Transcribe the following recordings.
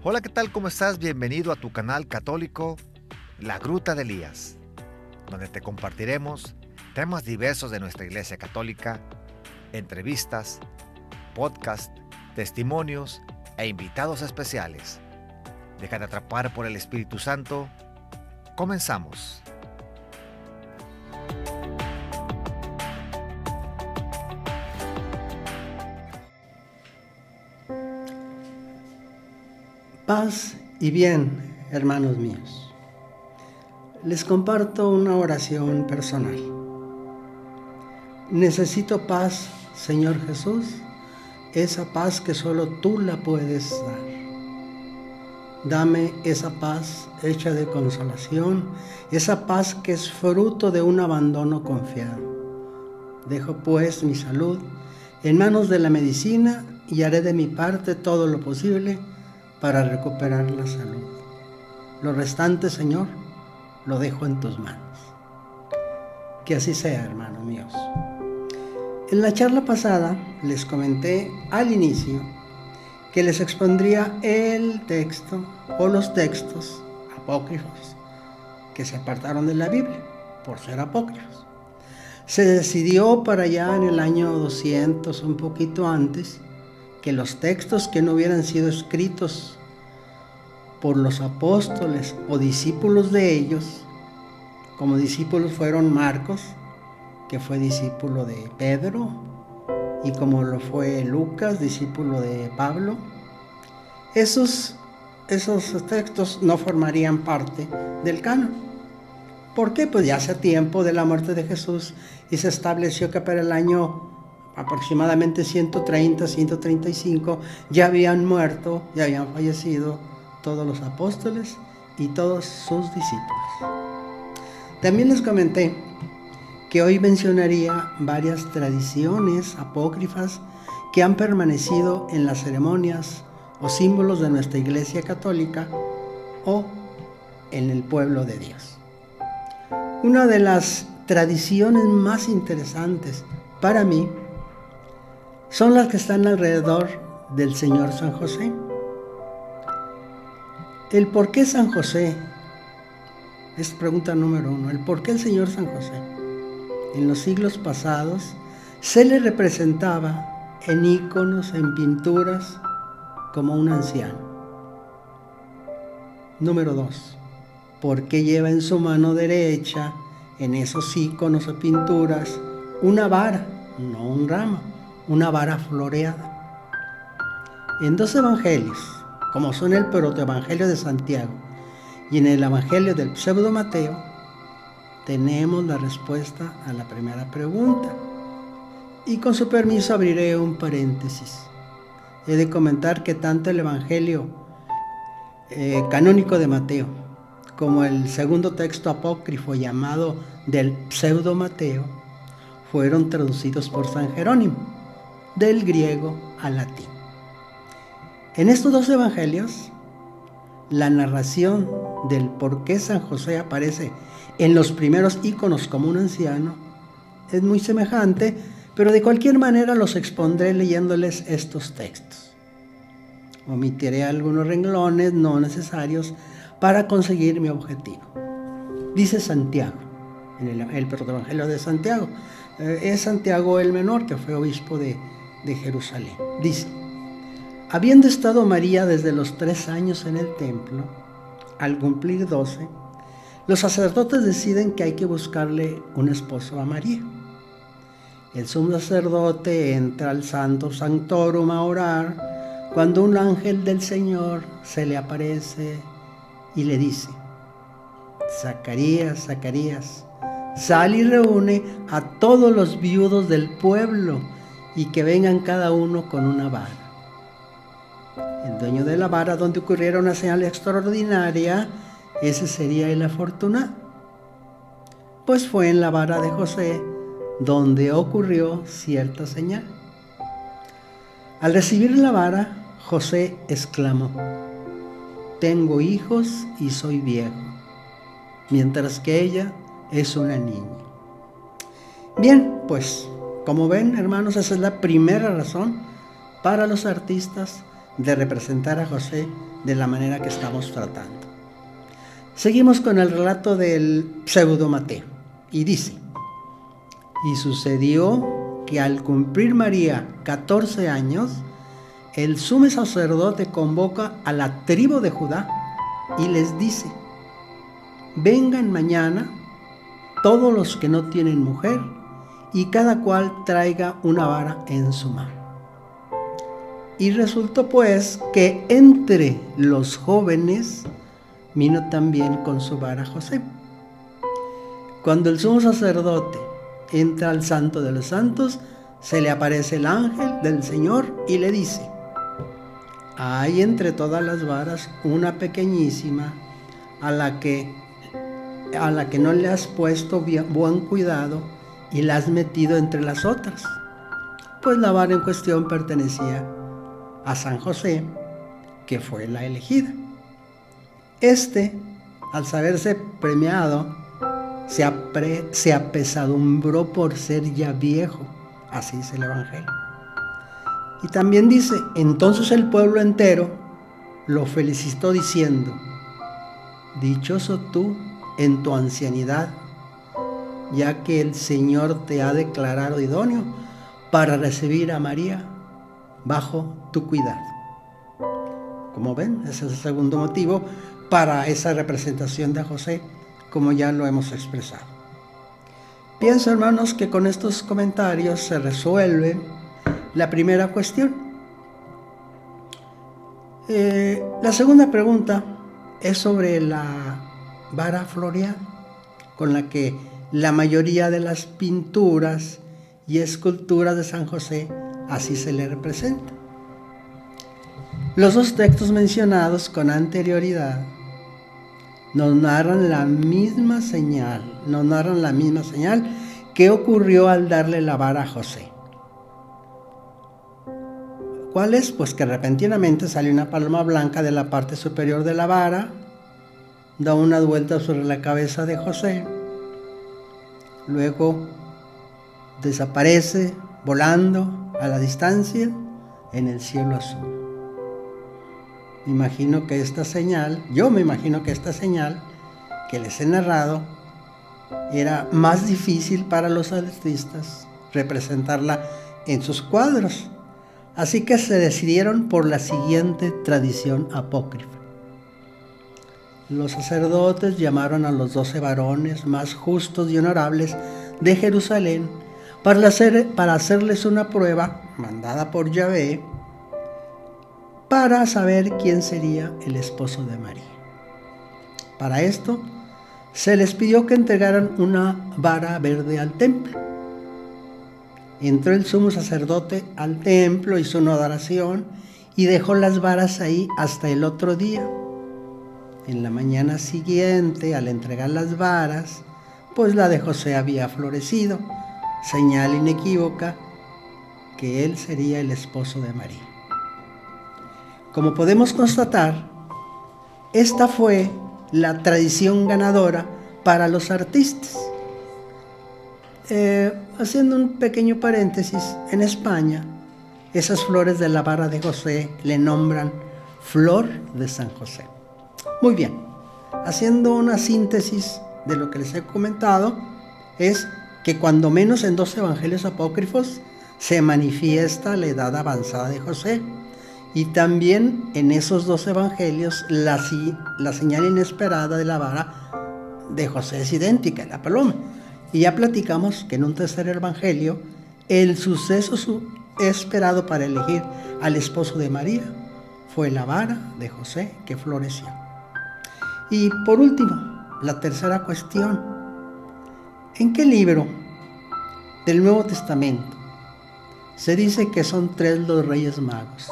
Hola, ¿qué tal? ¿Cómo estás? Bienvenido a tu canal católico, La Gruta de Elías, donde te compartiremos temas diversos de nuestra Iglesia Católica, entrevistas, podcast, testimonios e invitados especiales. Déjate atrapar por el Espíritu Santo. Comenzamos. Paz y bien, hermanos míos. Les comparto una oración personal. Necesito paz, Señor Jesús, esa paz que solo tú la puedes dar. Dame esa paz hecha de consolación, esa paz que es fruto de un abandono confiado. Dejo pues mi salud en manos de la medicina y haré de mi parte todo lo posible para recuperar la salud. Lo restante, Señor, lo dejo en tus manos. Que así sea, hermanos míos. En la charla pasada les comenté al inicio que les expondría el texto o los textos apócrifos que se apartaron de la Biblia por ser apócrifos. Se decidió para allá en el año 200, un poquito antes, que los textos que no hubieran sido escritos por los apóstoles o discípulos de ellos, como discípulos fueron Marcos, que fue discípulo de Pedro, y como lo fue Lucas, discípulo de Pablo, esos textos no formarían parte del canon. ¿Por qué? Pues ya hace tiempo de la muerte de Jesús y se estableció que para el año aproximadamente 130, 135 ya habían muerto, ya habían fallecido todos los apóstoles y todos sus discípulos. También les comenté que hoy mencionaría varias tradiciones apócrifas que han permanecido en las ceremonias o símbolos de nuestra Iglesia Católica o en el pueblo de Dios. Una de las tradiciones más interesantes para mí son las que están alrededor del Señor San José. El por qué San José es pregunta número 1. El por qué el Señor San José. En los siglos pasados se le representaba en íconos, en pinturas, como un anciano. Número 2. ¿Por qué lleva en su mano derecha, en esos íconos o pinturas, una vara, no un ramo, una vara floreada? En dos evangelios, como son el protoevangelio de Santiago y en el evangelio del pseudo Mateo, tenemos la respuesta a la primera pregunta. Y con su permiso abriré un paréntesis. He de comentar que tanto el evangelio canónico de Mateo como el segundo texto apócrifo llamado del pseudo Mateo fueron traducidos por San Jerónimo del griego al latín. En estos dos evangelios, la narración del por qué San José aparece en los primeros íconos como un anciano es muy semejante, pero de cualquier manera los expondré leyéndoles estos textos. Omitiré algunos renglones no necesarios para conseguir mi objetivo. Dice Santiago, en el protoevangelio de Santiago, es Santiago el Menor, que fue obispo de Jerusalén. Dice: habiendo estado María desde los 3 años en el templo, al cumplir 12, los sacerdotes deciden que hay que buscarle un esposo a María. El sumo sacerdote entra al Santo Sanctorum a orar cuando un ángel del Señor se le aparece y le dice: Zacarías, Zacarías, sal y reúne a todos los viudos del pueblo y que vengan cada uno con una vara. El dueño de la vara donde ocurriera una señal extraordinaria, ese sería el afortunado. Pues fue en la vara de José donde ocurrió cierta señal. Al recibir la vara, José exclamó: tengo hijos y soy viejo, mientras que ella es una niña. Bien, pues, como ven, hermanos, esa es la primera razón para los artistas de representar a José de la manera que estamos tratando. Seguimos con el relato del pseudo Mateo y dice: y sucedió que al cumplir María 14 años, el sumo sacerdote convoca a la tribu de Judá y les dice: vengan mañana todos los que no tienen mujer, y cada cual traiga una vara en su mano. Y resultó pues que entre los jóvenes vino también con su vara José. Cuando el sumo sacerdote entra al Santo de los Santos, se le aparece el ángel del Señor y le dice: hay entre todas las varas una pequeñísima a la que no le has puesto buen cuidado y la has metido entre las otras. Pues la vara en cuestión pertenecía a San José, que fue la elegida. Este, al saberse premiado, se apesadumbró por ser ya viejo. Así dice el Evangelio. Y también dice: entonces el pueblo entero lo felicitó diciendo: dichoso tú en tu ancianidad, ya que el Señor te ha declarado idóneo para recibir a María bajo tu cuidado. Como ven, ese es el segundo motivo para esa representación de José, como ya lo hemos expresado. Pienso, hermanos, que con estos comentarios se resuelve la primera cuestión. La segunda pregunta es sobre la vara floreada, con la que la mayoría de las pinturas y esculturas de San José así se le representa. Los dos textos mencionados con anterioridad nos narran la misma señal que ocurrió al darle la vara a José. ¿Cuál es? Pues que repentinamente sale una paloma blanca de la parte superior de la vara, da una vuelta sobre la cabeza de José, luego desaparece volando a la distancia en el cielo azul. yo me imagino que esta señal que les he narrado era más difícil para los artistas representarla en sus cuadros. Así que se decidieron por la siguiente tradición apócrifa. Los sacerdotes llamaron a los 12 varones más justos y honorables de Jerusalén para hacerles una prueba mandada por Yahvé para saber quién sería el esposo de María. Para esto, se les pidió que entregaran una vara verde al templo. Entró el sumo sacerdote al templo, hizo una adoración y dejó las varas ahí hasta el otro día. En la mañana siguiente, al entregar las varas, pues la de José había florecido, señal inequívoca que él sería el esposo de María. Como podemos constatar, esta fue la tradición ganadora para los artistas. Haciendo un pequeño paréntesis, en España, esas flores de la vara de José le nombran Flor de San José. Muy bien, haciendo una síntesis de lo que les he comentado, es que cuando menos en 2 evangelios apócrifos se manifiesta la edad avanzada de José, y también en esos 2 evangelios la señal inesperada de la vara de José es idéntica, la paloma. Y ya platicamos que en un tercer evangelio el suceso esperado para elegir al esposo de María fue la vara de José que floreció. Y por último, la tercera cuestión: ¿en qué libro del Nuevo Testamento se dice que son 3 los Reyes Magos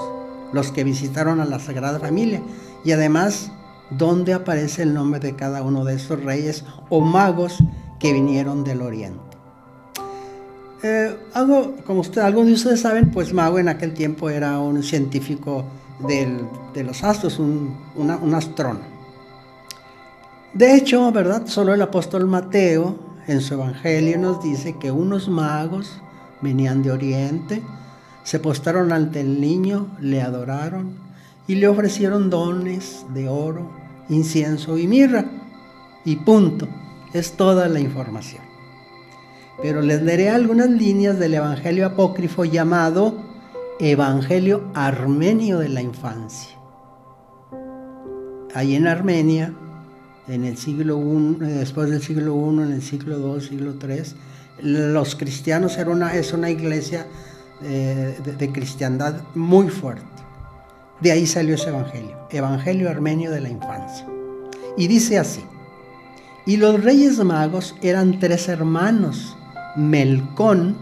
los que visitaron a la Sagrada Familia? Y además, ¿dónde aparece el nombre de cada uno de esos reyes o magos que vinieron del Oriente? Como algunos de ustedes saben, pues mago en aquel tiempo era un científico de los astros, un astrónomo. De hecho, ¿verdad? Solo el apóstol Mateo en su evangelio nos dice que unos magos venían de Oriente, se postraron ante el niño, le adoraron, y le ofrecieron dones de oro, incienso y mirra. Y punto. Es toda la información. Pero les leeré algunas líneas del Evangelio apócrifo llamado Evangelio Armenio de la Infancia. Ahí en Armenia, en el siglo I, después del siglo I, en el siglo II, siglo III, los cristianos es una iglesia de cristiandad muy fuerte. De ahí salió ese evangelio, Evangelio Armenio de la Infancia. Y dice así: y los reyes magos eran 3 hermanos, Melcón,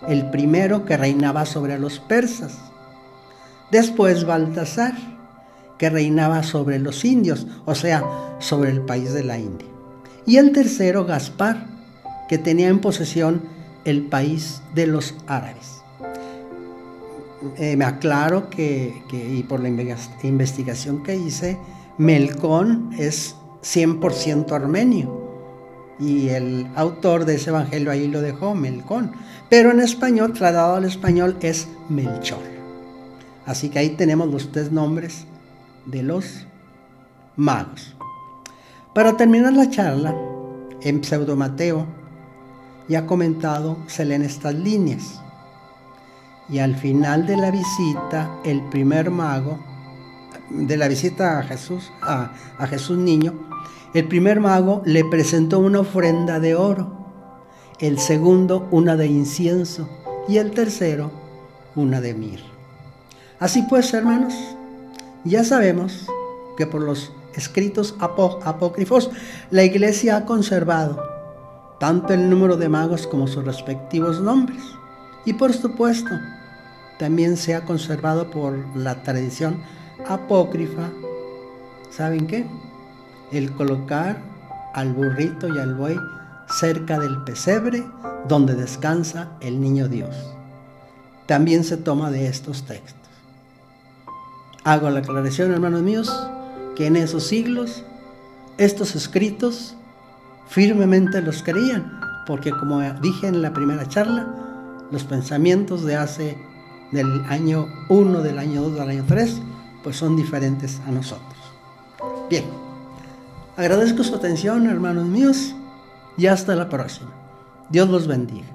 el primero que reinaba sobre los persas, después Baltasar, que reinaba sobre los indios, o sea, sobre el país de la India, y el tercero Gaspar, que tenía en posesión el país de los árabes. Me aclaro que y por la investigación que hice, Melcón es 100% armenio, y el autor de ese evangelio ahí lo dejó, Melcón, pero en español, trasladado al español, es Melchor. Así que ahí tenemos los 3 nombres de los magos. Para terminar la charla, en Pseudo-Mateo, ya comentado, se leen estas líneas. Y al final de la visita, el primer mago, de la visita a Jesús niño, el primer mago le presentó una ofrenda de oro, el segundo una de incienso y el tercero una de mirra. Así pues, hermanos, ya sabemos que por los escritos apócrifos la Iglesia ha conservado tanto el número de magos como sus respectivos nombres. Y por supuesto, también se ha conservado por la tradición apócrifa, ¿saben qué? El colocar al burrito y al buey cerca del pesebre donde descansa el niño Dios. También se toma de estos textos. Hago la aclaración, hermanos míos, que en esos siglos estos escritos firmemente los creían, porque como dije en la primera charla, los pensamientos del año 1, del año 2, del año 3, pues son diferentes a nosotros. Bien, agradezco su atención, hermanos míos, y hasta la próxima. Dios los bendiga.